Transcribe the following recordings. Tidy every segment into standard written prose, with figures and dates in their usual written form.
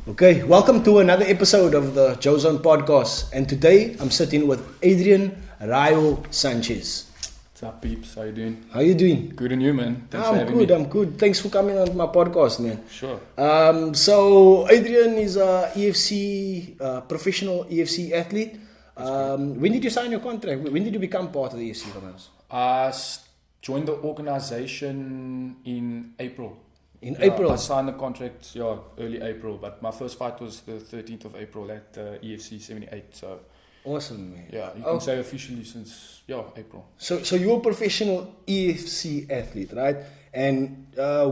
Okay, welcome to another episode of the joeZONE podcast. And today I'm sitting with Adrian Rayo Sanchez. What's up, peeps? How you doing? How you doing? Good, and you, man? Thanks for having good, me. I'm good. Thanks for coming on my podcast, man. Sure. So Adrian is a professional EFC athlete. When did you sign your contract? When did you become part of the EFC Commerce? I joined the organization in April. April? I signed the contract, early April, but my first fight was the 13th of April at EFC 78, so... Awesome, man. Yeah, you can say officially since, April. So you're a professional EFC athlete, right? And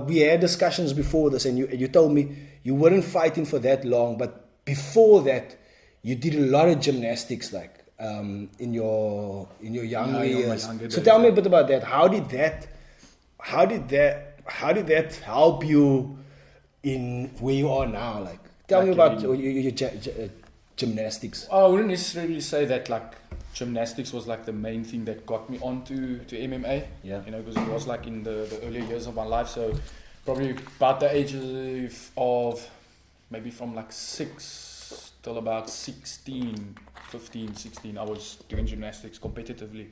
we had discussions before this, and you told me you weren't fighting for that long, but before that, you did a lot of gymnastics, like in your young years. So tell me a bit about that. How did that help you in where you are now? Like, tell me about your gymnastics. I wouldn't necessarily say that like gymnastics was like the main thing that got me onto MMA. Yeah. Because it was like in the earlier years of my life. So probably about the age of maybe from like 6 till about 16, 15, 16, I was doing gymnastics competitively.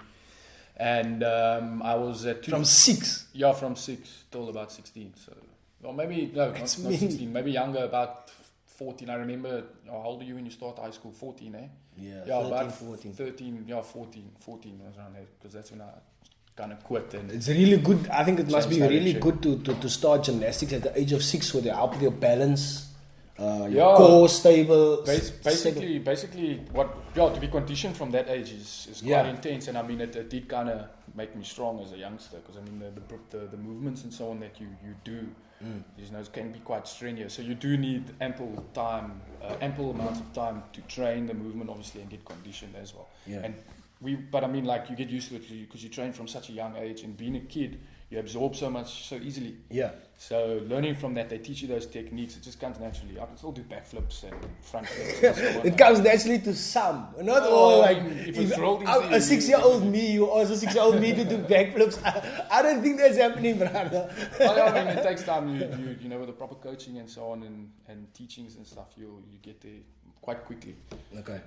And I was at... From 6? Yeah, from 6 till about 16. So, or maybe, no, not 16, maybe younger, about 14. I remember, how old are you when you start high school? 14, eh? Yeah, 13, about 14. 13, 14 was around there, because that's when I kind of quit. And it's really good. I think it must be really good to start gymnastics at the age of 6, so they help with your balance, your core stable. Basically, to be conditioned from that age is quite intense, and I mean it did kind of make me strong as a youngster, because I mean the movements and so on that you do, it can be quite strenuous. So you do need ample amounts of time to train the movement, obviously, and get conditioned as well. Yeah. But I mean, like, you get used to it because you train from such a young age, and being a kid, you absorb so much so easily. Yeah. So learning from that, they teach you those techniques. It just comes naturally. I can still do backflips and front flips. And so on. It comes naturally to some, not all. Like if it's rolled into a 6-year-old me, or also 6-year-old me to do backflips. I don't think that's happening, brother. I mean, it takes time. You with the proper coaching and so on, and teachings and stuff, you get there quite quickly. Okay.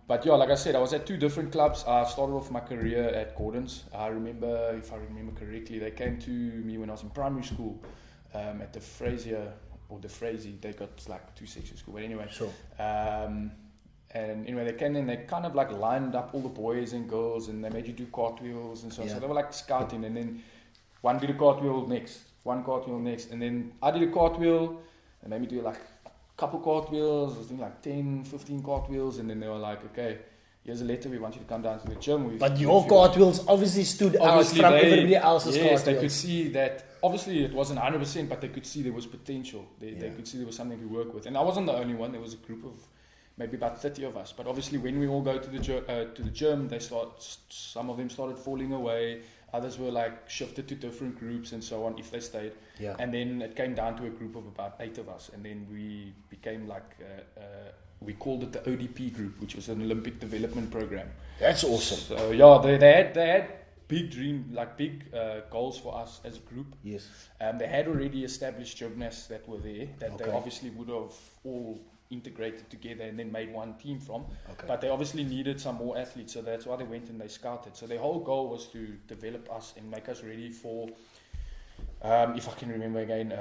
But like I said, I was at 2 different clubs. I started off my career at Gordon's. I remember, if I remember correctly, they came to me when I was in primary school at the Fraser, or the Frazee. They got like 2 sections of school, but anyway. Sure. And anyway, they came in, they kind of like lined up all the boys and girls, and they made you do cartwheels and so on. Yeah. So they were like scouting, and then one did a cartwheel next, and then I did a cartwheel, and made me do like couple cartwheels. I was doing like 10, 15 cartwheels, and then they were like, okay, here's a letter, we want you to come down to the gym. But your cartwheels obviously stood out from everybody else's cartwheels. Yes, they could see that, obviously it wasn't 100%, but they could see there was potential. They could see there was something to work with. And I wasn't the only one, there was a group of maybe about 30 of us. But obviously when we all go to the gym, some of them started falling away. Others were like shifted to different groups and so on, if they stayed. Yeah. And then it came down to a group of about 8 of us. And then we became like, we called it the ODP group, which was an Olympic Development Program. That's awesome. So they had big goals for us as a group. Yes. They had already established gymnasts that were there, that they obviously would have all integrated together and then made one team from. Okay. But they obviously needed some more athletes, so that's why they went and they scouted. So their whole goal was to develop us and make us ready for, if I can remember again,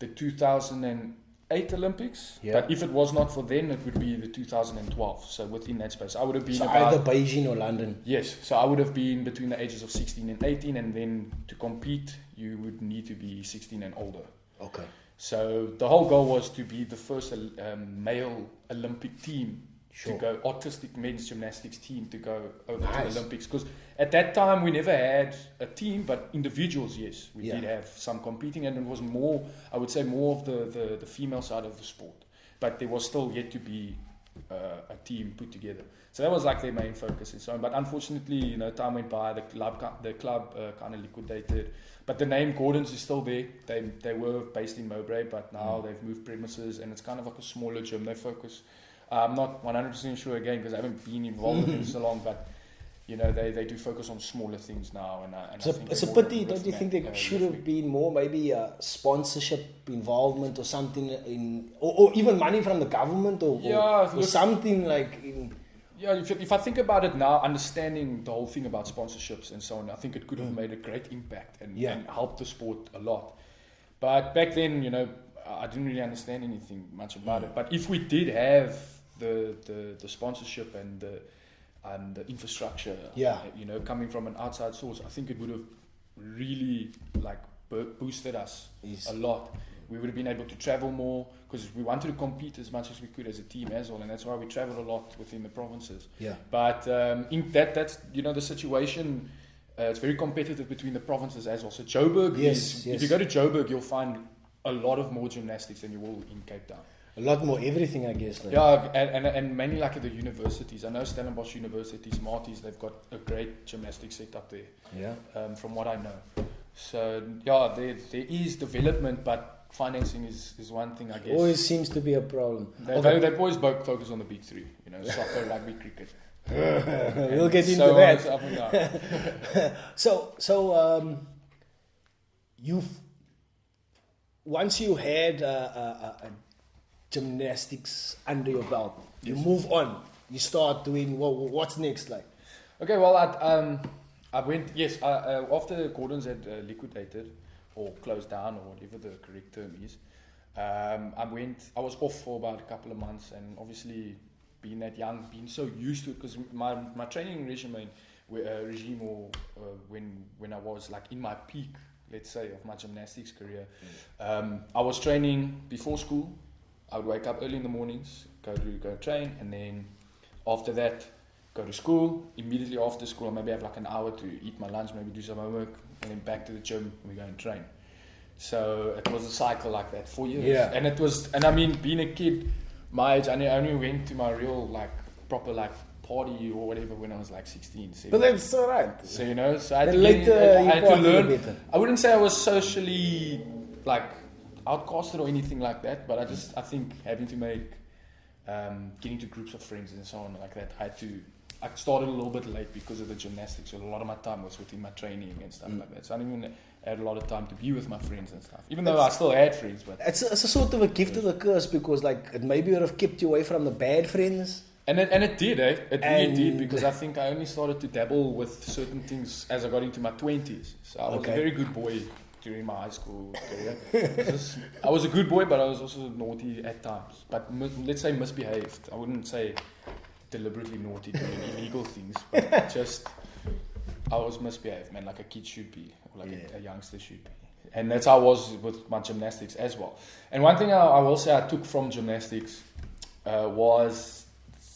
the 2008 Olympics. Yeah. But if it was not for then, it would be the 2012. So within that space, I would have been either Beijing or London. Yes, so I would have been between the ages of 16 and 18, and then to compete, you would need to be 16 and older. Okay. So the whole goal was to be the first male Olympic team to go, autistic men's gymnastics team to go over to the Olympics. Because at that time we never had a team, but individuals, yes, we did have some competing, and it was more, I would say, more of the female side of the sport. But there was still yet to be a team put together. So that was like their main focus and so on. But unfortunately, time went by, the club kind of liquidated. But the name Gordon's is still there. They were based in Mowbray, but now they've moved premises, and it's kind of like a smaller gym. They focus. I'm not 100% sure again because I haven't been involved in it so long, but they do focus on smaller things now, and I think it's a they're more pity. Don't you think there should have been more, maybe sponsorship involvement or something or even money from the government or something like in. Yeah, if I think about it now, understanding the whole thing about sponsorships and so on, I think it could have made a great impact and helped the sport a lot. But back then, I didn't really understand anything much about it. But if we did have the sponsorship and the infrastructure, coming from an outside source, I think it would have really boosted us a lot. We would have been able to travel more because we wanted to compete as much as we could as a team as well, and that's why we traveled a lot within the provinces. Yeah. But that's the situation. It's very competitive between the provinces as well. So Joburg if you go to Joburg, you'll find a lot of more gymnastics than you will in Cape Town. A lot more everything, I guess. Like. Yeah, and mainly at the universities. I know Stellenbosch University, Smarties, they've got a great gymnastics setup there. Yeah. From what I know. So there is development, but financing is one thing, I guess. Always seems to be a problem. They always focus on the big three, soccer, rugby, cricket. We'll get into that. So once you had gymnastics under your belt, you move on. You start doing what's next, like. Okay, well, I went. Yes, after Gordon's had liquidated or closed down or whatever the correct term is. I was off for about a couple of months, and obviously being that young, being so used to it, because my training regime when I was like in my peak, let's say, of my gymnastics career, I was training before school. I would wake up early in the mornings, go train, and then after that go to school. Immediately after school, I maybe have like an hour to eat my lunch, maybe do some homework, and then back to the gym, we go and train. So it was a cycle like that for years. Yeah. And I mean, being a kid my age, I only went to my real proper party or whatever when I was 16, 17. But that's alright. So so I had to learn. I wouldn't say I was socially outcasted or anything like that, but I think having to make getting to groups of friends and so on like that, I started a little bit late because of the gymnastics, so a lot of my time was within my training and stuff like that. So I didn't even had a lot of time to be with my friends and stuff, even though I still had friends. But it's a sort of a gift of the curse, because it maybe would have kept you away from the bad friends. And it did, eh? It really did, because I think I only started to dabble with certain things as I got into my 20s. So I was a very good boy during my high school career. I was a good boy, but I was also naughty at times. But let's say misbehaved. I wouldn't say deliberately naughty, doing illegal things, but just I was misbehaved, man, like a kid should be, or a youngster should be. And that's how I was with my gymnastics as well. And one thing I will say I took from gymnastics was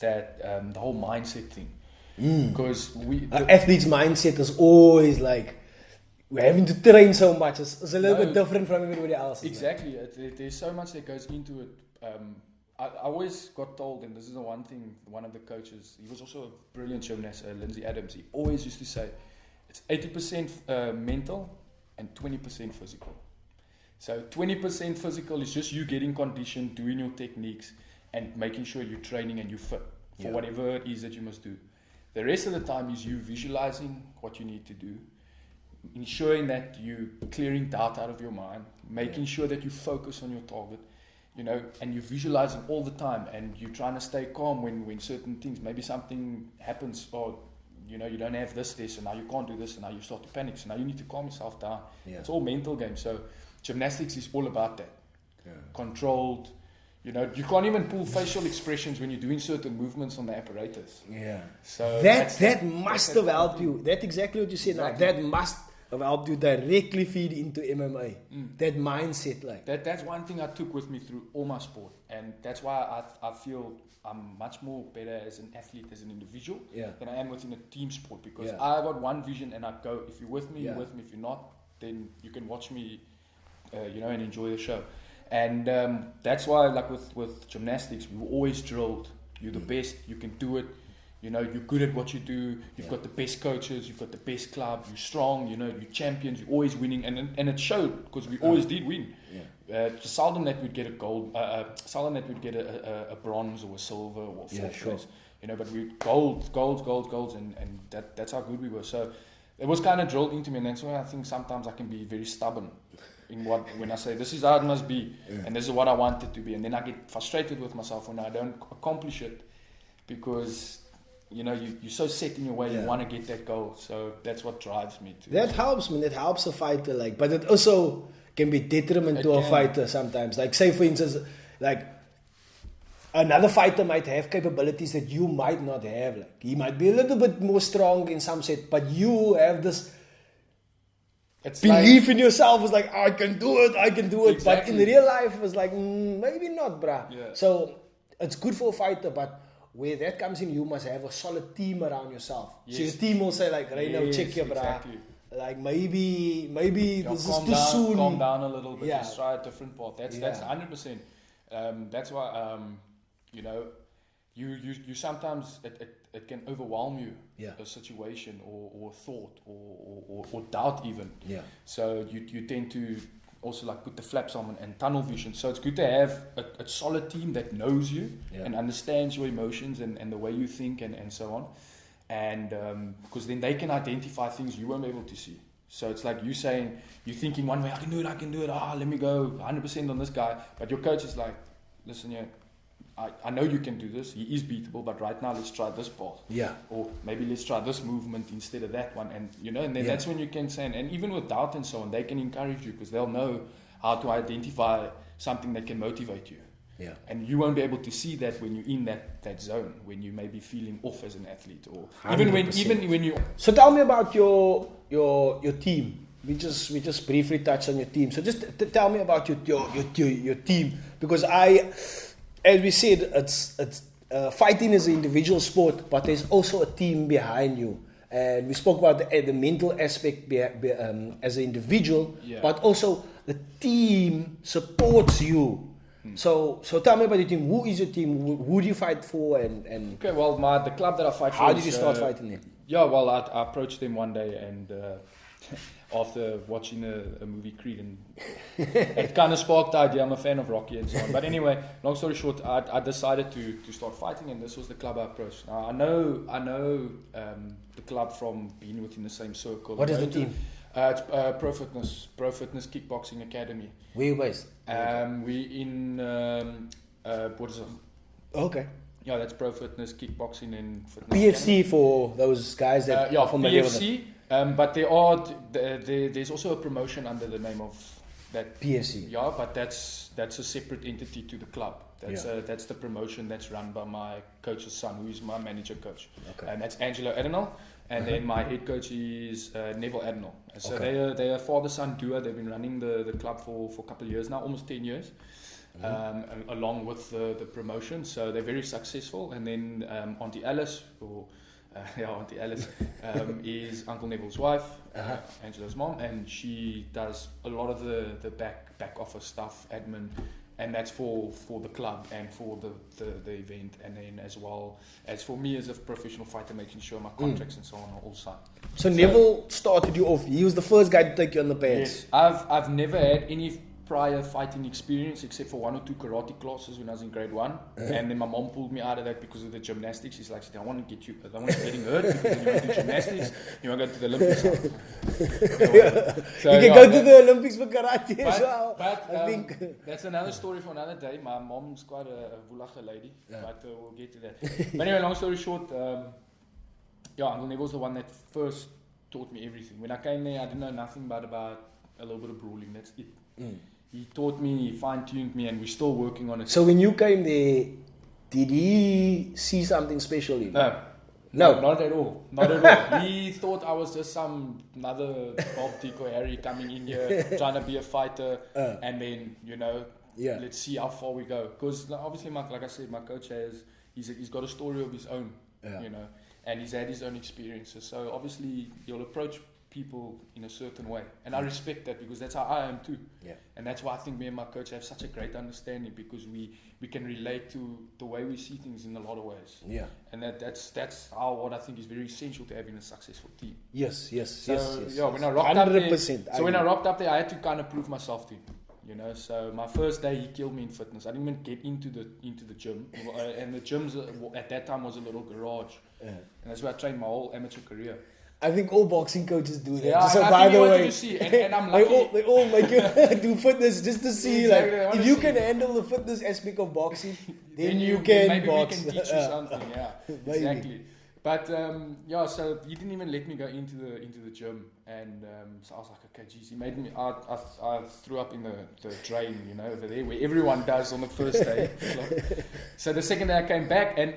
that the whole mindset thing. Because athlete's mindset is always we're having to train so much. It's a little bit different from everybody else. Exactly. There's so much that goes into it. I always got told, and this is the one thing, one of the coaches, he was also a brilliant gymnast, Lindsay Adams, he always used to say, it's 80% mental and 20% physical. So 20% physical is just you getting conditioned, doing your techniques, and making sure you're training and you're fit for whatever it is that you must do. The rest of the time is you visualizing what you need to do, ensuring that you're clearing doubt out of your mind, making sure that you focus on your target, and you're visualizing all the time, and you're trying to stay calm when certain things, maybe something happens, or you don't have this, so now you can't do this, and now you start to panic, so now you need to calm yourself down. It's all mental game. So gymnastics is all about that. Controlled. You can't even pull facial expressions when you're doing certain movements on the apparatus. So that must have helped you. That's exactly what you said. Exactly. That must have helped you directly feed into MMA. That mindset, that's one thing I took with me through all my sport, and that's why I feel I'm much more better as an athlete, as an individual, than I am within a team sport, because I got one vision and I go, if you're with me, you're with me. If you're not, then you can watch me, and enjoy the show. And that's why, with gymnastics, we were always drilled. You're the best. You can do it. You're good at what you do. You've got the best coaches. You've got the best club. You're strong. You're champions. You're always winning, and it showed, because we always did win. Seldom that we'd get a gold. Seldom that we'd get a bronze or a silver or fourth place. but we goals, and that's how good we were. So it was kind of drilled into me, and that's why I think sometimes I can be very stubborn when I say this is how it must be, and this is what I want it to be, and then I get frustrated with myself when I don't accomplish it, because you're so set in your way, you want to get that goal. So that's what drives me to. That helps, man. It helps a fighter, but it also can be detriment to a fighter sometimes. Like, say for instance, like another fighter might have capabilities that you might not have. Like, he might be a little bit more strong in some set, but you have this belief in yourself. It's like, I can do it. Exactly. But in real life, it's like, maybe not, bruh. Yeah. So it's good for a fighter, but where that comes in, you must have a solid team around yourself. Yes. So your team will say, like, Rayo, check here, bruh. Exactly. Like, maybe this is too soon. Calm down a little bit. Just try a different path. That's 100%. That's why, you sometimes it can overwhelm you, a situation or thought or doubt even. Yeah. So you tend to also like put the flaps on and tunnel vision. So it's good to have a solid team that knows you and understands your emotions and the way you think and so on. And because then they can identify things you won't be able to see. So it's like you're thinking one way, I can do it, let me go 100% on this guy. But your coach is like, listen, I know you can do this. He is beatable, but right now let's try this path. Yeah. Or maybe let's try this movement instead of that one. And and then that's when you can say, and even with doubt and so on, they can encourage you because they'll know how to identify something that can motivate you. Yeah. And you won't be able to see that when you're in that zone, when you may be feeling off as an athlete, or 100%. even when you. So tell me about your team. We just briefly touched on your team. So just tell me about your team, because as we said, it's fighting is an individual sport, but there's also a team behind you. And we spoke about the mental aspect as an individual, but also the team supports you. So tell me about your team. Who is your team? Who do you fight for? And okay, well, the club that I fight for. How did you start fighting them? Yeah, well, I approached them one day and after watching a movie Creed, and it kind of sparked the idea. I'm a fan of Rocky and so on. But anyway, long story short, I decided to start fighting, and this was the club I approached. Now I know the club from being within the same circle. What is the team? It's Pro Fitness Kickboxing Academy. Where are you based? We in what is it? Okay. Yeah, that's Pro Fitness Kickboxing and Fitness PFC Academy. For those guys that are familiar with it. But there's also a promotion under the name of that PFC. Yeah, but that's a separate entity to the club. That's the promotion that's run by my coach's son, who is my manager coach. Okay. And that's Angelo Adenal. And then my head coach is Neville Adenal. So they're a father-son duo. They've been running the club for a couple of years now, almost 10 years. Along with the promotion, so they're very successful. And then Auntie Alice, Auntie Alice is Uncle Neville's wife, Angelo's mom, and she does a lot of the back office stuff, admin, and that's for the club and for the event, and then as well as for me as a professional fighter, making sure my contracts and so on are all signed. So Neville started you off. He was the first guy to take you on the pads. Yes, I've never had any prior fighting experience except for 1 or 2 karate classes when I was in grade 1, and then my mom pulled me out of that because of the gymnastics. She's like, I don't want you getting hurt because you want to do gymnastics, you want to go to the Olympics. So, you can go to the Olympics for karate as well. But I think that's another story for another day. My mom's quite a vulacha lady, but we'll get to that. But anyway, long story short, Uncle Neville's the one that first taught me everything. When I came there, I didn't know nothing but about a little bit of brawling. That's it. He taught me, he fine-tuned me, and we're still working on it. So when you came there, did he see something special in you? No, not at all. Not at all. He thought I was just another Bob, Dick or Harry coming in here, trying to be a fighter, and then, let's see how far we go. Because obviously, like I said, my coach he's got a story of his own, and he's had his own experiences. So obviously, you'll approach people in a certain way, and I respect that because that's how I am too. And that's why I think me and my coach have such a great understanding, because we can relate to the way we see things in a lot of ways. And that's how what I think is very essential to having a successful team. Yes. When I rocked 100%. Up there, I had to kind of prove myself to him. you know. So my first day, he killed me in fitness. I didn't even get into the gym, and the gyms at that time was a little garage, and that's where I trained my whole amateur career. I think all boxing coaches do that. Yeah, So by the way, you see, and I'm lucky. they all make you do fitness just to see, Exactly, like, if you can handle the fitness aspect of boxing, then you can maybe box. we can teach you something. Yeah, Maybe. exactly. But yeah, so he didn't even let me go into the gym, and so I was like, okay, geez, he made me. I threw up in the drain, you know, over there where everyone does on the first day. So the second day I came back, and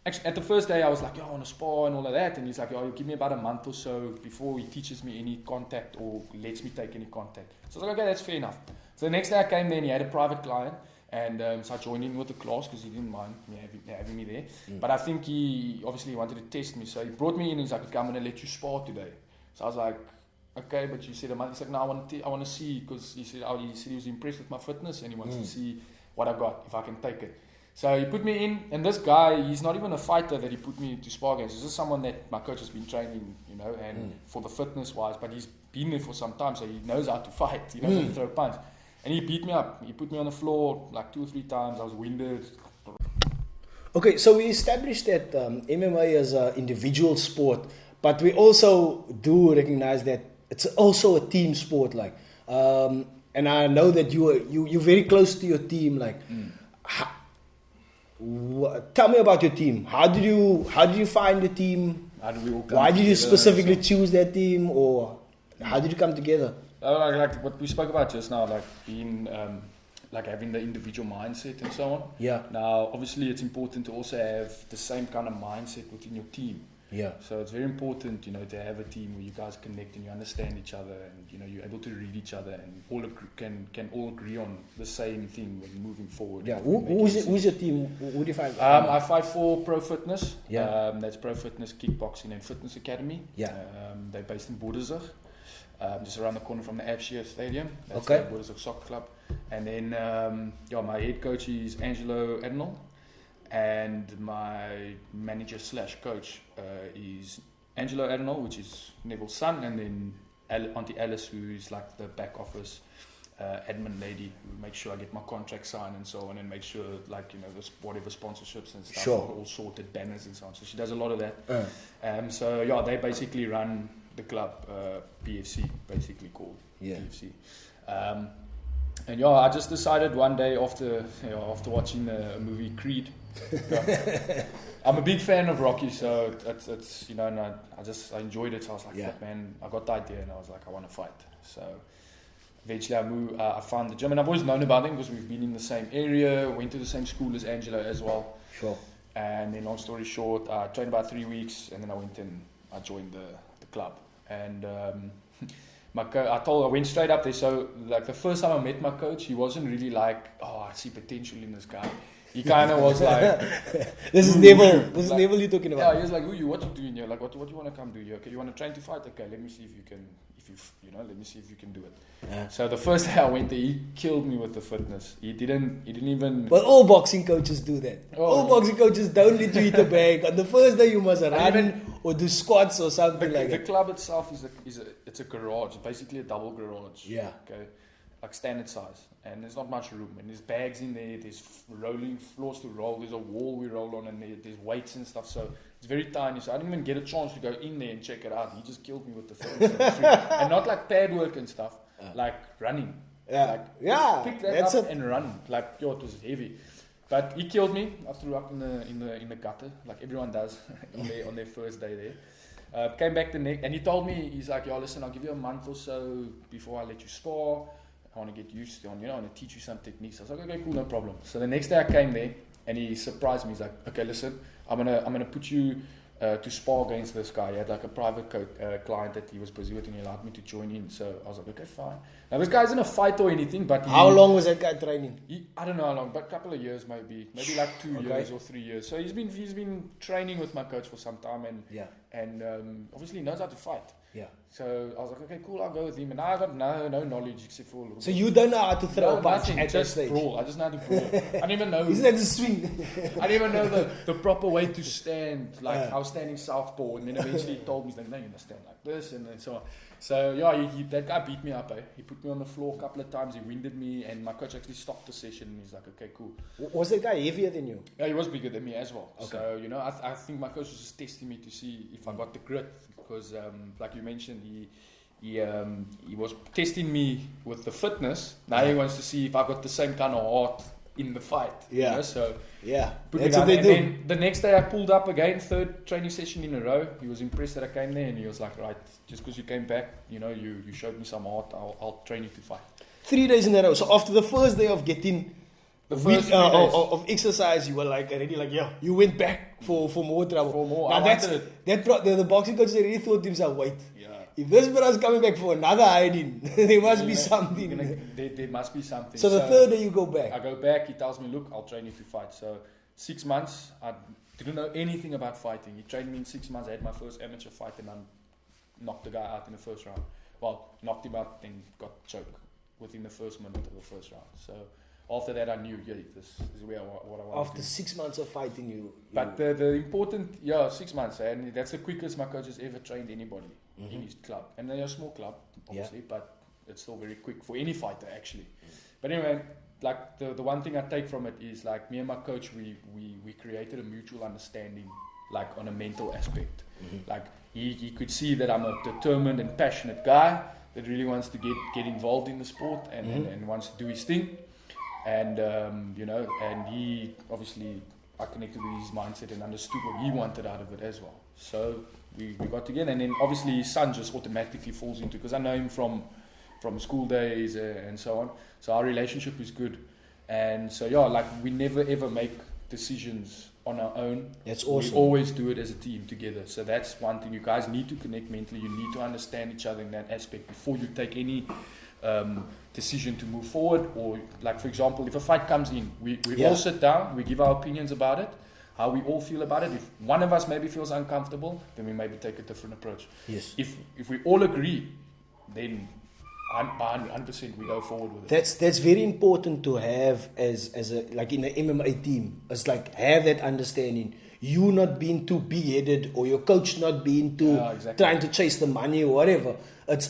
actually at the first day I was like, yo, I want to spar and all of that, and he's like, yo, give me about a month or so before he teaches me any contact or lets me take any contact. So I was like, okay, that's fair enough. So the next day I came there and he had a private client. And so I joined in with the class because he didn't mind me having me there. But I think he obviously wanted to test me. So he brought me in and he's like, okay, I'm going to let you spar today. So I was like, okay, but you said a month. He's like, no, I want to see, because he said he was impressed with my fitness and he wants to see what I got, if I can take it. So he put me in, and this guy, he's not even a fighter that he put me to spar against. He's just someone that my coach has been training, you know, and for the fitness wise, but he's been there for some time, so he knows how to fight. He knows how to throw a punch. And he beat me up. He put me on the floor like 2 or 3 times. I was winded. Okay, so we established that MMA is an individual sport, but we also do recognize that it's also a team sport. Like, and I know that you're very close to your team. Like, tell me about your team. How did you find the team? How did we all come Why did you together? specifically choose that team, or how did you come together? Like what we spoke about just now, like being, like having the individual mindset and so on. Yeah. Now, obviously, it's important to also have the same kind of mindset within your team. Yeah. So it's very important, you know, to have a team where you guys connect and you understand each other, and you know you're able to read each other, and all can all agree on the same thing when moving forward. Yeah. Who's your team? Who do you find? I fight for Pro Fitness. Yeah. That's Pro Fitness Kickboxing and Fitness Academy. Yeah. They're based in Boerdersig. Just around the corner from the Abshire Stadium. That's Okay. the Boerdersig Soccer Club. And then, my head coach is Angelo Adnall, and my manager / coach is Angelo Adnall, which is Neville's son, and then Auntie Alice, who is like the back office admin lady, who makes sure I get my contract signed and so on, and make sure, like, you know, whatever sponsorships and stuff are all sorted, banners and so on. So she does a lot of that. So yeah, they basically run the club, PFC, basically called PFC. And yeah, I just decided one day after watching the movie Creed, I'm a big fan of Rocky, so it's you know, and I enjoyed it. So I was like, fuck, man, I got the idea, and I was like, I want to fight. So eventually I found the gym, and I've always known about him because we've been in the same area, went to the same school as Angelo as well. Sure. And then long story short, I trained about 3 weeks, and then I went and I joined the club. And I went straight up there. So like the first time I met my coach, he wasn't really like, oh, I see potential in this guy. He kind of was like, this is Neville. This is Neville you're talking about. Yeah, he was like, what you doing here? Like, what you want to come do here? Okay, you want to train to fight? Okay, let me see if you can. Let me see if you can do it. Yeah. So the first day I went there, he killed me with the fitness. He didn't even. But all boxing coaches do that. All boxing coaches don't let you eat a bag. On the first day you must run or do squats or something like that. The club itself it's a garage, basically a double garage. Yeah. Okay, like standard size, and there's not much room. And there's bags in there. There's rolling floors to roll. There's a wall we roll on, and there's weights and stuff. So it's very tiny. So I didn't even get a chance to go in there and check it out. He just killed me with the fitness and not like pad work and stuff, like running. Yeah, like, pick that up and run. Like, it was heavy. But he killed me. I threw up in the gutter, like everyone does on their first day there. Came back the next, and he told me, he's like, yo, listen, I'll give you a month or so before I let you spar. I want to get used to it, I want to teach you some techniques. I was like, okay, cool, no problem. So the next day I came there, and he surprised me. He's like, okay, listen, I'm gonna put you to spar against this guy. He had like a private client that he was busy with, and he allowed me to join in. So I was like, okay, fine. Now this guy isn't a fight or anything, but how long was that guy training? I don't know how long, but a couple of years maybe like 2 years or 3 years. So he's been training with my coach for some time, and obviously he knows how to fight. Yeah. So I was like, okay, cool, I'll go with him. And I got no knowledge except for a little So you don't know how to throw a punch nothing, at that stage? Brawl. I just know how to brawl. I didn't even know. Isn't that the swing? I didn't even know the proper way to stand. Like I was standing southpaw, and then eventually he told me, he's like, no, you must stand like this, and so on. So yeah, that guy beat me up. He put me on the floor a couple of times. He winded me, and my coach actually stopped the session. And he's like, "Okay, cool." Was that guy heavier than you? Yeah, he was bigger than me as well. Okay. So I think my coach was just testing me to see if I got the grit, because like you mentioned, he was testing me with the fitness. Now he wants to see if I got the same kind of heart in the fight. Yeah. So yeah, put me that's down. what they And do. then the next day I pulled up again, 3rd training session in a row. He was impressed that I came there, and he was like, "Right, just because you came back, you showed me some heart. I'll train you to fight." 3 days in a row. So after the first day of getting The week, first 3 days. of exercise, you were like already like, yeah, you went back for more trouble. For more. Now I wanted it. the boxing coach already thought to himself, wait, Yeah. if this brother's coming back for another hiding, there must be something. There must be something. So the third day you go back. I go back. He tells me, "Look, I'll train you to fight." So 6 months, I didn't know anything about fighting. He trained me in 6 months. I had my first amateur fight, and I knocked the guy out in the first round. Well, knocked him out, then got choked within the first minute of the first round. So after that, I knew, this is what I want. After 6 months of fighting, you But the important, 6 months, and that's the quickest my coach has ever trained anybody in his club. And they're a small club, obviously, but it's still very quick for any fighter, actually. But anyway, like the one thing I take from it is, like, me and my coach, we created a mutual understanding, like, on a mental aspect. Like, he could see that I'm a determined and passionate guy that really wants to get involved in the sport and wants to do his thing. And and he obviously, I connected with his mindset and understood what he wanted out of it as well. So we got together, and then obviously his son just automatically falls into, because I know him from school days and so on. So our relationship is good, and so like, we never ever make decisions on our own. That's awesome. We always do it as a team together. So that's one thing. You guys need to connect mentally. You need to understand each other in that aspect before you take any decision to move forward. Or, like, for example, if a fight comes in, we all sit down, we give our opinions about it, how we all feel about it. If one of us maybe feels uncomfortable, then we maybe take a different approach. Yes. If we all agree, then 100% we go forward with it. That's very important to have as a, like, in an MMA team. It's like, have that understanding. You not being too big-headed, or your coach not being too trying to chase the money or whatever. It's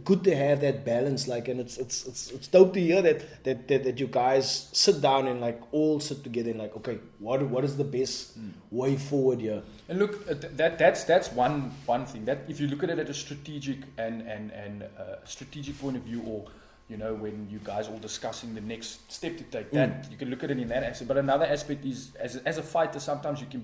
good to have that balance, like, and it's dope to hear that you guys sit down and, like, all sit together and, like, okay, what is the best way forward here? And look, that's one thing. That if you look at it at a strategic and strategic point of view, or when you guys all discussing the next step to take, that you can look at it in that aspect. But another aspect is, as a fighter, sometimes you can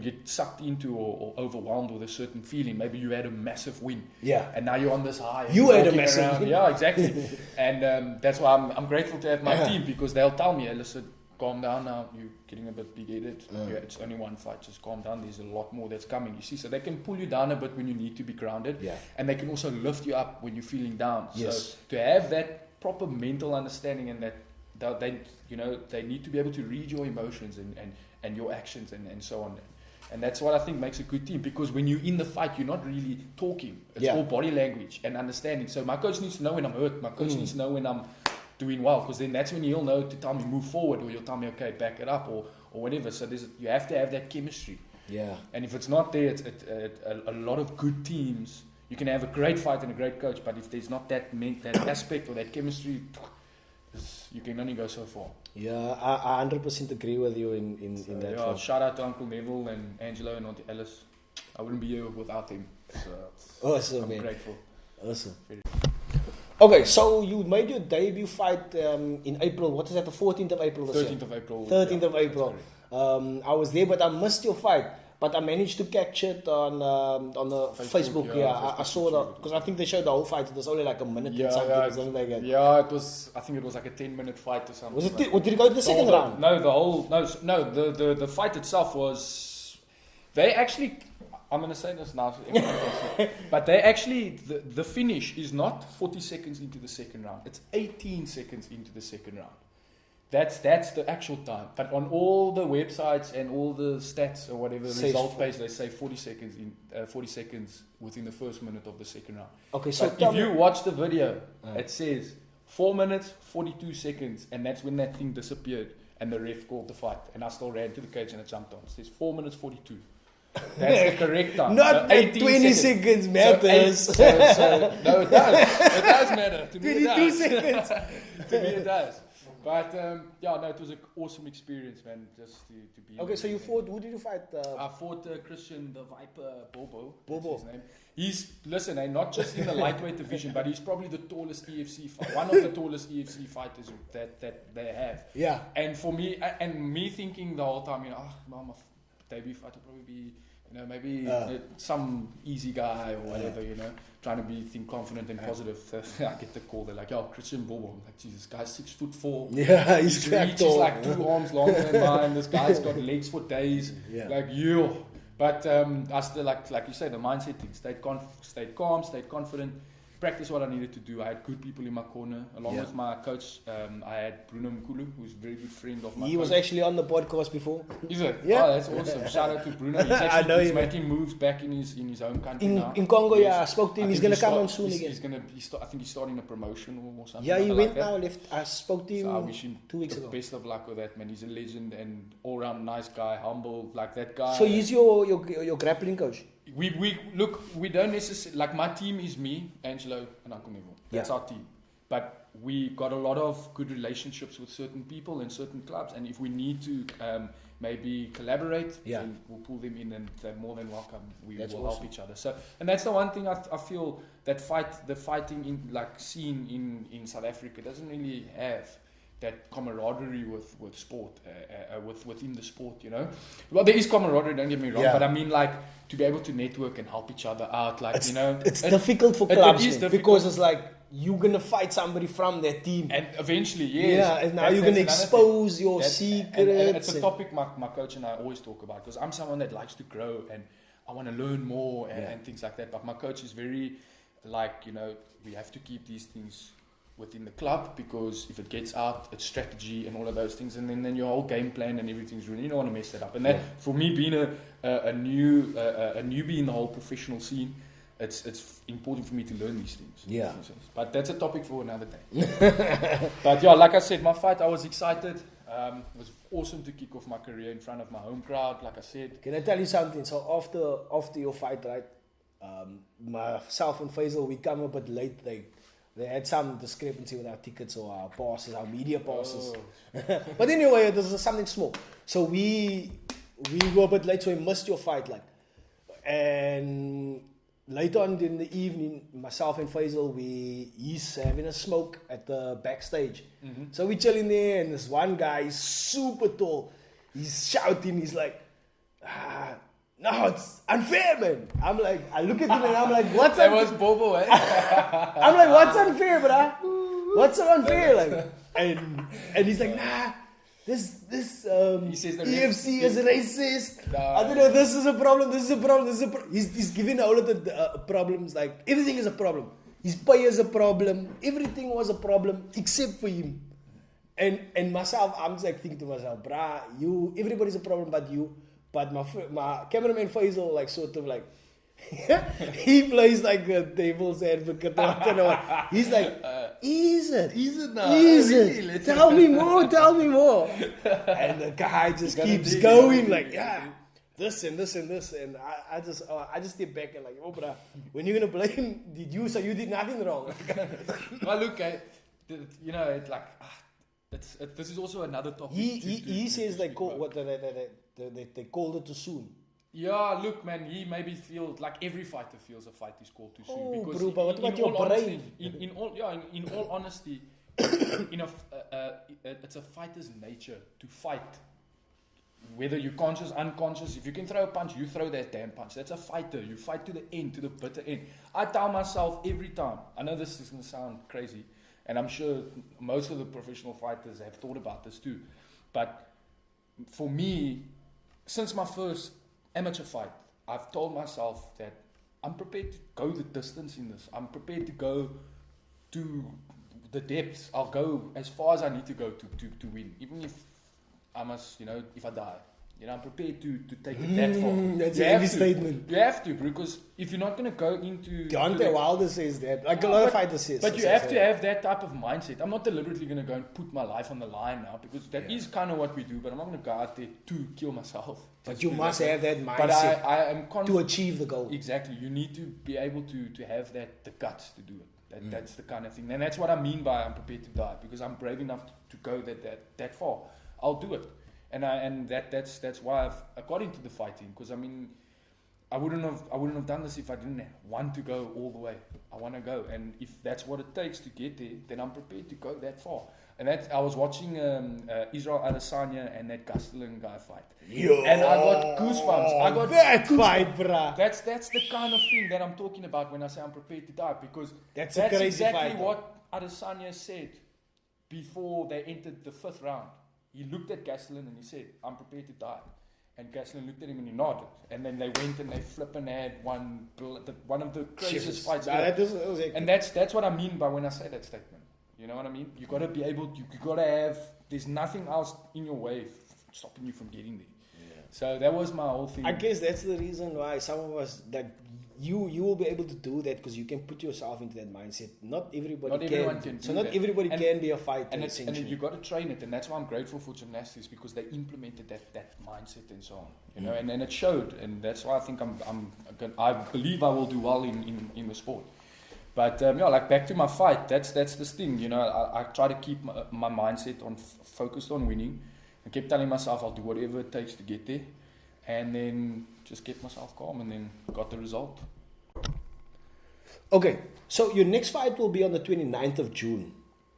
get sucked into or overwhelmed with a certain feeling. Maybe you had a massive win, and now you're on this high. You had a massive win. Yeah, exactly. And that's why I'm grateful to have my team, because they'll tell me, "Hey, listen, calm down now. You're getting a bit big-headed. It's only one fight. Just calm down. There's a lot more that's coming." You see, so they can pull you down a bit when you need to be grounded, and they can also lift you up when you're feeling down. So to have that proper mental understanding, and that they need to be able to read your emotions and your actions and so on. And that's what I think makes a good team, because when you're in the fight, you're not really talking. It's all body language and understanding. So my coach needs to know when I'm hurt. My coach needs to know when I'm doing well, because then that's when he'll know to tell me move forward, or he'll tell me, okay, back it up, or whatever. So you have to have that chemistry. Yeah. And if it's not there, it's a lot of good teams. You can have a great fight and a great coach, but if there's not that aspect or that chemistry, you can only go so far. Yeah, I 100% agree with you in that. Yeah, shout out to Uncle Neville and Angelo and Auntie Alice. I wouldn't be here without them. So awesome, I'm man. grateful. Awesome. Okay, so you made your debut fight in April. What is that? The 14th of April. 13th of April. 13th of April. I was there, but I missed your fight. But I managed to catch it on the Facebook. I saw that, because I think they showed the whole fight. It was only like a minute and something like that. Yeah, it was. I think it was like a 10-minute fight or something. Was it? Did it go to the second round? No, the fight itself was. They actually. I'm gonna say this now, but they actually the finish is not 40 seconds into the second round. It's 18 seconds into the second round. That's the actual time. But on all the websites and all the stats or whatever result page, they say 40 seconds within the first minute of the second round. Okay, so but if you watch the video, it says 4 minutes 42 seconds, and that's when that thing disappeared and the ref called the fight. And I still ran to the cage and I jumped on. It says 4 minutes 42. That's the correct time. Not 18 20 seconds matters. So no, it does. It does matter. To me, it 22 does. seconds. To me, it does. But yeah, no, it was an awesome experience, man. Just to be. Okay, so you fought. Who did you fight? I fought Christian the Viper Bobo. Bobo. That's his name. He's not just in the lightweight division, but he's probably the tallest EFC one of the tallest EFC fighters that they have. Yeah. And for me, me thinking the whole time, my debut fight will probably be, maybe some easy guy or whatever, trying to think confident and positive. So I get the call, they're like, yo, Christian Bobo. I'm like, Jesus, guy's 6'4". Yeah, his reach is like 2 arms longer than mine. This guy's got legs for days. Yeah. Like, you. But I still, like you say, the mindset thing. Stayed calm, stayed confident. Practice what I needed to do. I had good people in my corner. Along with my coach, I had Bruno Mkulu, who's a very good friend of mine. He was actually on the podcast before. Is it? Yeah. Oh, that's awesome. Shout out to Bruno. He's making moves back in his own country now. In Congo, I spoke to him. He's going to come on soon again. I think he's starting a promotion or something. Yeah, he went like now, left. I spoke to him so I wish him 2 weeks the ago. best of luck with that, man. He's a legend and all-round nice guy, humble, like that guy. So he's your grappling coach? We don't necessarily, like my team is me, Angelo, and Uncle Neville. That's our team. But we got a lot of good relationships with certain people and certain clubs, and if we need to maybe collaborate, then we'll pull them in, and they're more than welcome. We will help each other. So, and that's the one thing I feel that the fighting in scene in South Africa doesn't really have that camaraderie with sport, within the sport, Well, there is camaraderie, don't get me wrong, but I mean, like, to be able to network and help each other out, like, It's difficult for clubs, difficult. because it's like, you're going to fight somebody from that team. And eventually, yes. Yeah, and now you're going to expose your secrets. And it's a topic my coach and I always talk about, because I'm someone that likes to grow and I want to learn more and things like that. But my coach is very, like, we have to keep these things within the club, because if it gets out, it's strategy and all of those things, and then your whole game plan and everything's ruined. You don't want to mess that up. And that, for me, being a newbie in the whole professional scene, it's important for me to learn these things. Yeah. But that's a topic for another day. But yeah, like I said, my fight, I was excited. It was awesome to kick off my career in front of my home crowd, like I said. Can I tell you something? So after your fight, right, myself and Faisal, we come a bit late. They had some discrepancy with our tickets or our passes, our media passes. Oh. But anyway, this is something small. So we were a bit late, so we missed your fight. And later on in the evening, myself and Faisal, he's having a smoke at the backstage. Mm-hmm. So we chilling there, and this one guy is super tall. He's shouting, he's like, no, it's unfair, man. I'm like, I look at him and I'm like, what's that unfair? was Bobo, eh? I'm like, what's unfair, bruh? What's so unfair? Like, and he's like, nah, this he says EFC is racist. I don't know, this is a problem, this is a problem, this is a problem. He's giving all of the problems, like, everything is a problem. His pay is a problem. Everything was a problem except for him. And myself, I'm just like thinking to myself, bruh, everybody's a problem but you. But my cameraman Faisal, like, sort of like, he plays like the devil's advocate. He's like, is it now? Is it? Tell me more. And the guy just keeps going, like, this and this and this. And I just step back and like, oh, bruh, when you're going to blame, so you did nothing wrong. Well, look, it's like, this is also another topic. He says they called it too soon. Yeah, look, man, he maybe feels like every fighter feels a fight is called too soon. Oh, because bro, but what about your brain? In all honesty, it's a fighter's nature to fight. Whether you're conscious, unconscious, if you can throw a punch, you throw that damn punch. That's a fighter. You fight to the end, to the bitter end. I tell myself every time, I know this is going to sound crazy, and I'm sure most of the professional fighters have thought about this too, but for me, since my first amateur fight, I've told myself that I'm prepared to go the distance in this. I'm prepared to go to the depths. I'll go as far as I need to go to win, even if I must, if I die. You know, I'm prepared to take it that far. That's a heavy statement. You have to, because if you're not going to go into... Deontay Wilder says that. Like a lot of fighters say. But you have to have that type of mindset. I'm not deliberately going to go and put my life on the line now, because that is kind of what we do, but I'm not going to go out there to kill myself. But you must have that mindset but I am to achieve the goal. Exactly. You need to be able to have the guts to do it. That's the kind of thing. And that's what I mean by I'm prepared to die, because I'm brave enough to go that far. I'll do it. And that's why I got into the fighting, because I mean, I wouldn't have done this if I didn't want to go all the way. I want to go, and if that's what it takes to get there, then I'm prepared to go that far. And I was watching Israel Adesanya and that Gastelum guy fight, and I got goosebumps. I got that goosebumps. fight, bruh. That's the kind of thing that I'm talking about when I say I'm prepared to die, because that's a crazy exactly fight, what Adesanya said before they entered the 5th round. He looked at Gastelum and he said, "I'm prepared to die." And Gastelum looked at him and he nodded. And then they went and they flipping had one of the craziest fights ever. And that's what I mean by when I say that statement. You know what I mean? You got to be able. You got to have. There's nothing else in your way stopping you from getting there. Yeah. So that was my whole thing. I guess that's the reason why some of us you will be able to do that, because you can put yourself into that mindset. Not everyone can. So not everybody can be a fighter. And you got to train it, and that's why I'm grateful for gymnastics, because they implemented that mindset and so on. You know, and it showed, and that's why I think I believe I will do well in the sport. But like back to my fight, that's this thing. You know, I try to keep my mindset focused on winning. I kept telling myself I'll do whatever it takes to get there, and then just kept myself calm, and then got the result. Okay, so your next fight will be on the 29th of June.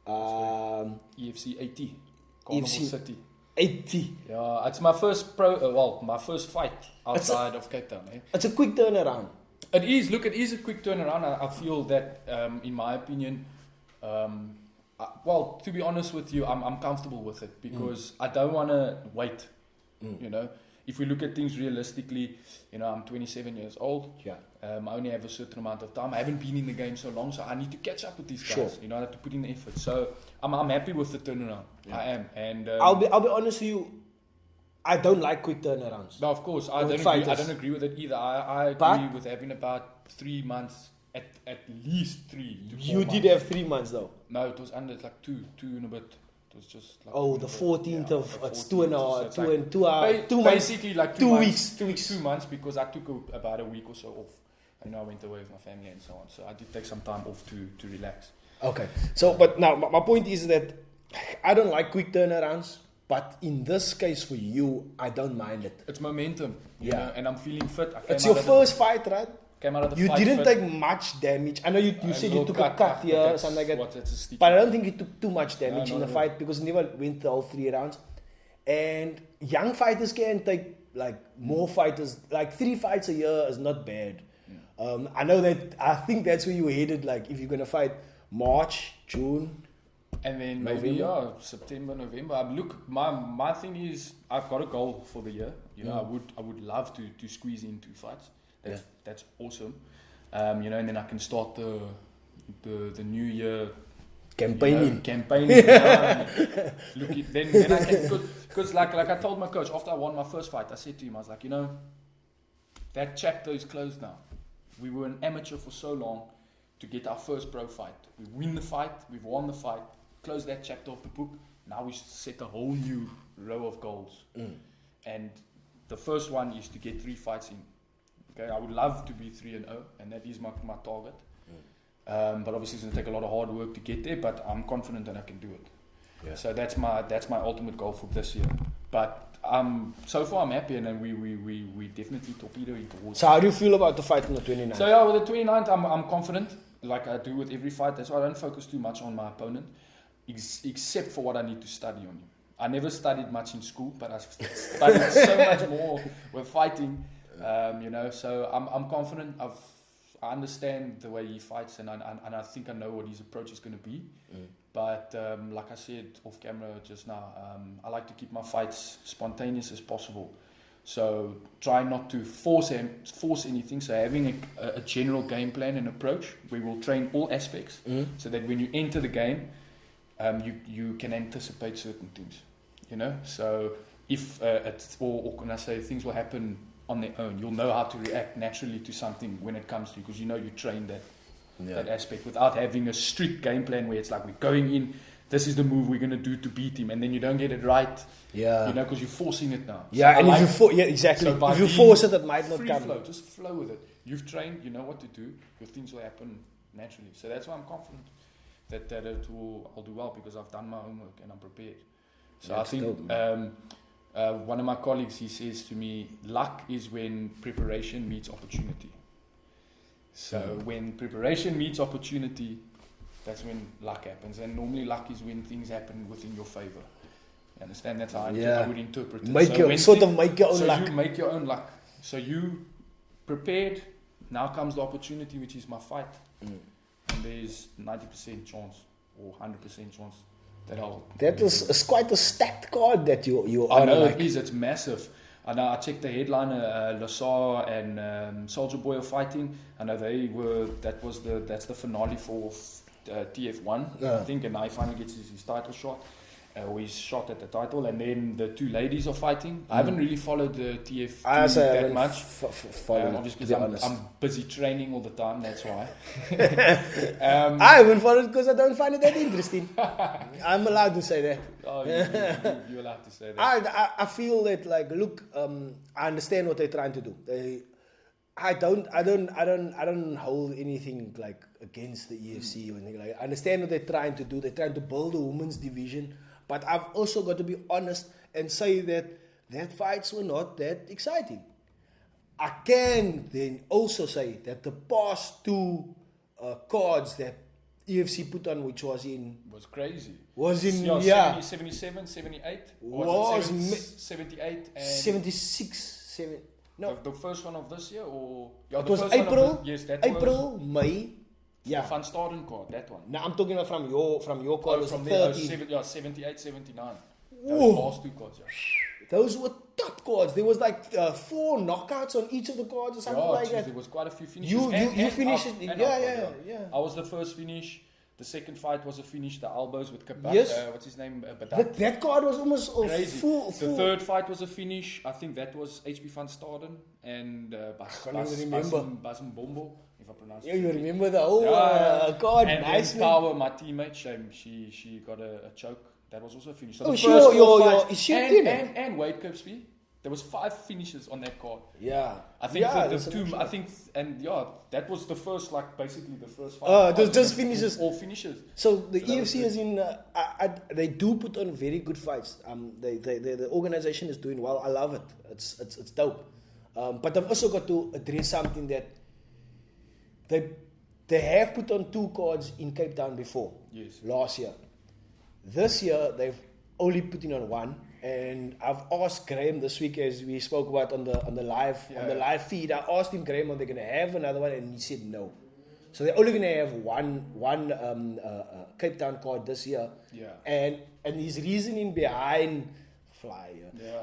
EFC 80, Carnival City. 80. Yeah, it's my first my first fight outside of Cape Town. It's a quick turnaround. It is. Look, it is a quick turnaround. I feel that, in my opinion, to be honest with you, I'm comfortable with it, because I don't want to wait. You know, if we look at things realistically, you know, I'm 27 years old. Yeah. I only have a certain amount of time. I haven't been in the game so long, so I need to catch up with these guys. Sure. You know, I have to put in the effort. So I'm happy with the turnaround. Yeah. I am. And I'll be honest with you. I don't like quick turnarounds. No, of course. I don't agree with it either. I agree with having about 3 months, at least 3 to 4 months. You did have 3 months though? No, it was under like two and a bit. It was just like the 14th of it's 2 and a half, so 2 hours, 2 months. Basically like 2 weeks. 2 weeks. 2 months, because I took about a week or so off. And I went away with my family and so on. So I did take some time off to relax. Okay. So, but now my point is that I don't like quick turnarounds. But in this case for you, I don't mind it. It's momentum. You know, and I'm feeling fit. It's your first fight, right? Came out of the you fight didn't fit. take much damage. I know you said you took a cut here or something like that. But I don't think you took too much damage in the fight, because you never went the whole 3 rounds. And young fighters can take like more fighters. Like 3 fights a year is not bad. I know that. I think that's where you were headed. Like if you're gonna fight March, June, and then maybe September, November. Look, my thing is I've got a goal for the year. You know, I would love to squeeze in 2 fights. That's awesome. You know, and then I can start the new year campaigning. Look, then I can, because like I told my coach after I won my first fight, I said to him, I was like, you know, that chapter is closed now. We were an amateur for so long to get our first pro fight. We win the fight, we've won the fight, close that chapter of the book. Now we set a whole new row of goals. And the first one is to get 3 fights in. Okay, I would love to be 3-0, and that is my target. But obviously it's going to take a lot of hard work to get there, but I'm confident that I can do it. Yeah. So that's my ultimate goal for this year. But so far I'm happy, and then we definitely torpedoing towards. So how do you feel about the fight on the 29th? So yeah, with the 29th I'm confident, like I do with every fight. That's why I don't focus too much on my opponent, except for what I need to study on him. I never studied much in school, but I studied so much more with fighting. You know, so I'm confident. I understand the way he fights, and I think I know what his approach is going to be. But like I said off camera just now, I like to keep my fights spontaneous as possible. So try not to force anything. So having a general game plan and approach, we will train all aspects, so that when you enter the game, you can anticipate certain things. You know, so if or can I say things will happen on their own. You'll know how to react naturally to something when it comes to, because you know you train that aspect without having a strict game plan where it's like we're going in, this is the move we're going to do to beat him, and then you don't get it right. Yeah. You know, because you're forcing it now. Yeah, so and exactly. So if you force it, it might not free come. Flow, just flow with it. You've trained, you know what to do. Your things will happen naturally. So that's why I'm confident that I'll do well, because I've done my homework and I'm prepared. So I think one of my colleagues, he says to me, luck is when preparation meets opportunity. So when preparation meets opportunity, that's when luck happens. And normally luck is when things happen within your favor. You understand? That's how I would interpret it. Make your own luck. So you make your own luck. So you prepared, now comes the opportunity, which is my fight. And there's 90% chance or 100% chance that I'll... That is quite a stacked card that you are. I know it is. It's massive. I know. I checked the headliner. Lassar and Soldier Boy are fighting. I know they were. That's the finale for TF1. I think, and now he finally gets his title shot. Or his shot at the title, and then the two ladies are fighting. I haven't really followed the TF2 that much. Obviously, because I'm busy training all the time. That's why. I haven't followed because I don't find it that interesting. I'm allowed to say that. Oh, you're allowed to say that. I feel that, like, look, I understand what they're trying to do. I don't hold anything like against the EFC or anything like that. I understand what they're trying to do. They're trying to build a women's division. But I've also got to be honest and say that fights were not that exciting. I can then also say that the past two cards that EFC put on, which was crazy. 77, 78? Was 78 and 76, no. The first one of this year, or it was April. Yes, that April, May. Yeah, Van Staden card, that one. No, I'm talking about from your card. Was from 13. There, 78, 79. Those last two cards. Yeah. Those were top cards. There was like 4 knockouts on each of the cards or something like that. There was quite a few finishes. You finished it. Yeah. I was the first finish. The second fight was a finish, the elbows with Kabak. Yes. What's his name? That card was almost crazy. Full. The third fight was a finish. I think that was HB Van Staden and Basm Bombo, if I pronounce it. Yeah, you remember the whole card. And nice, Power, my teammate, she got a choke. That was also a finish. So is she and Wade Kirby. There was 5 finishes on that card. Yeah. I think that was the first, like, basically the first fight. It was just finishes. All finishes. So the EFC is in, they do put on very good fights. The organization is doing well. I love it. It's dope. But I've also got to address something that they have put on 2 cards in Cape Town before. Yes. Last year. This year, they've only put in on 1. And I've asked Graham this week, as we spoke about on the live feed. I asked him, Graham, are they going to have another one? And he said no. So they're only going to have one Cape Town card this year. Yeah. And his reasoning behind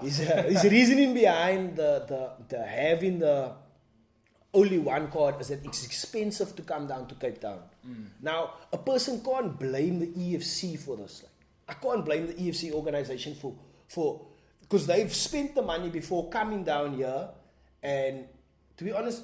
his reasoning behind the having the only one card is that it's expensive to come down to Cape Town. Now, a person can't blame the EFC for this. I can't blame the EFC organization for because they've spent the money before coming down here, and to be honest,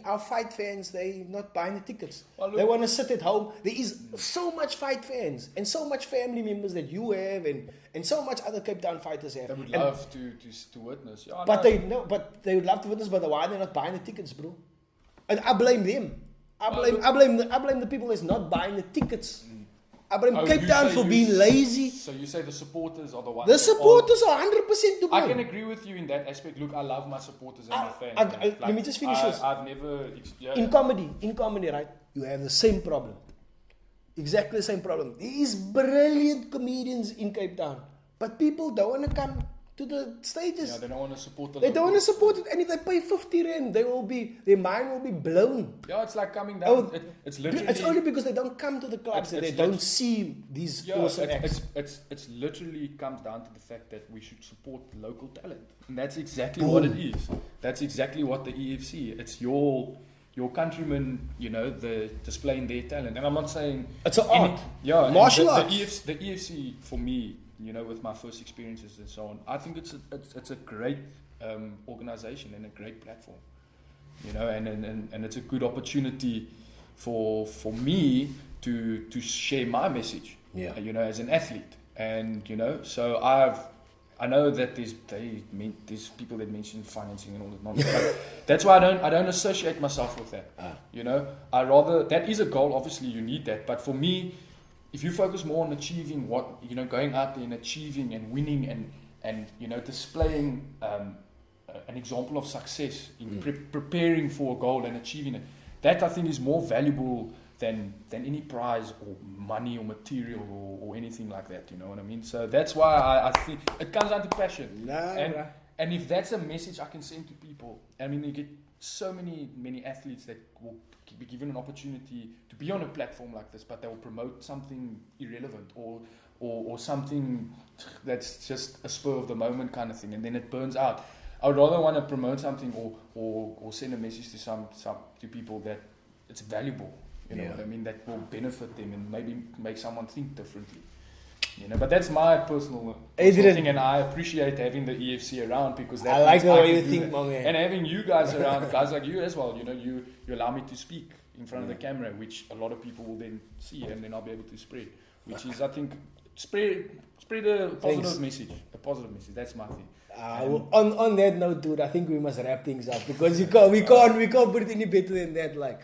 our fight fans, they're not buying the tickets. They want to sit at home. There is so much fight fans and so much family members that you have, and so much other Cape Town fighters have. They would love to witness. Yeah, but they would love to witness, but why are they not buying the tickets, bro? And I blame them. I blame the people that's not buying the tickets. I blame Cape Town for being lazy. So you say the supporters are the ones. The supporters are 100% to blame. I can agree with you in that aspect. Look, I love my supporters and my fans. Let me just finish this. I've never... In comedy, right, you have the same problem. Exactly the same problem. There is brilliant comedians in Cape Town, but people don't want to come to the stages. Yeah, they don't want to support They don't want to support it, and if they pay 50 rand, their mind will be blown. Yeah, it's like coming down. It's literally. It's only because they don't come to the clubs that they don't see these awesome acts. It's literally comes down to the fact that we should support local talent, and that's exactly what it is. That's exactly what the EFC. It's your countrymen, the displaying their talent, and I'm not saying it's an art. Yeah, martial arts. The EFC for me. you know, with my first experiences and so on. I think it's a great organization and a great platform, you know, and it's a good opportunity for me to share my message, you know, as an athlete. And, you know, so I know that there's people that mention financing and all that nonsense. But that's why I don't associate myself with that. You know, I rather, that is a goal. Obviously, you need that. But for me, if you focus more on achieving what, you know, going out there and achieving and winning and you know, displaying an example of success in preparing for a goal and achieving it, that I think is more valuable than any prize or money or material or anything like that, you know what I mean? So that's why I think it comes down to passion. And if that's a message I can send to people, I mean, you get so many athletes that will be given an opportunity to be on a platform like this, but they will promote something irrelevant or something that's just a spur of the moment kind of thing, and then it burns out. I would rather want to promote something or send a message to some to people that it's valuable. You know what I mean? That will benefit them and maybe make someone think differently. You know, but that's my personal thing, and I appreciate having the EFC around because that I like the way you think, my man. And having you guys around, guys like you as well. You know, you allow me to speak in front of the camera, which a lot of people will then see, and then I'll be able to spread. Which is, I think, spread a positive message. A positive message. That's my thing. Well, on that note, dude, I think we must wrap things up because we can't put it any better than that. Like.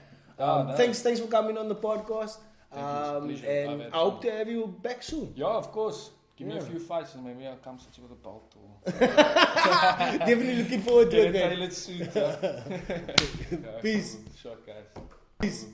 Thanks for coming on the podcast. And I hope to have you back soon. Yeah, of course. Give me a few fights and maybe I'll come sit you with a belt. Definitely looking forward to it, man. Tailored suit. Peace. Short, guys. Peace.